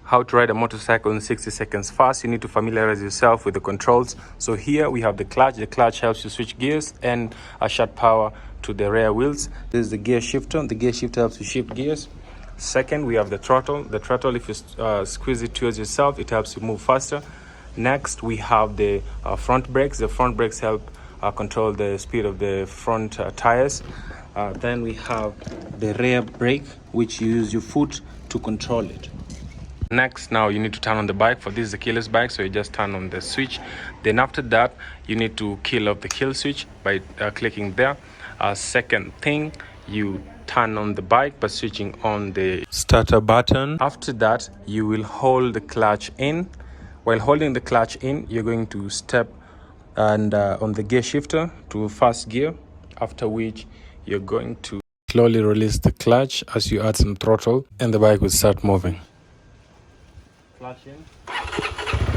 how to ride a motorcycle in 60 seconds fast. You need to familiarize yourself with the controls. So here we have the clutch. The clutch helps you switch gears and shut power to the rear wheels. This is the gear shifter. The gear shifter helps you shift gears. Second, we have the throttle. The throttle, if you squeeze it towards yourself, it helps you move faster. Next, we have the front brakes. The front brakes help control the speed of the front tires. Then we have the rear brake, which you use your foot to control it. Next, now you need to turn on the bike. For this is a keyless bike, so you just turn on the switch. Then after that, you need to kill off the kill switch by clicking there. Second thing, you turn on the bike by switching on the starter button. After that, you will hold the clutch in. While holding the clutch in, you're going to step and on the gear shifter to first gear, after which you're going to slowly release the clutch as you add some throttle, and the bike will start moving. Clutch in.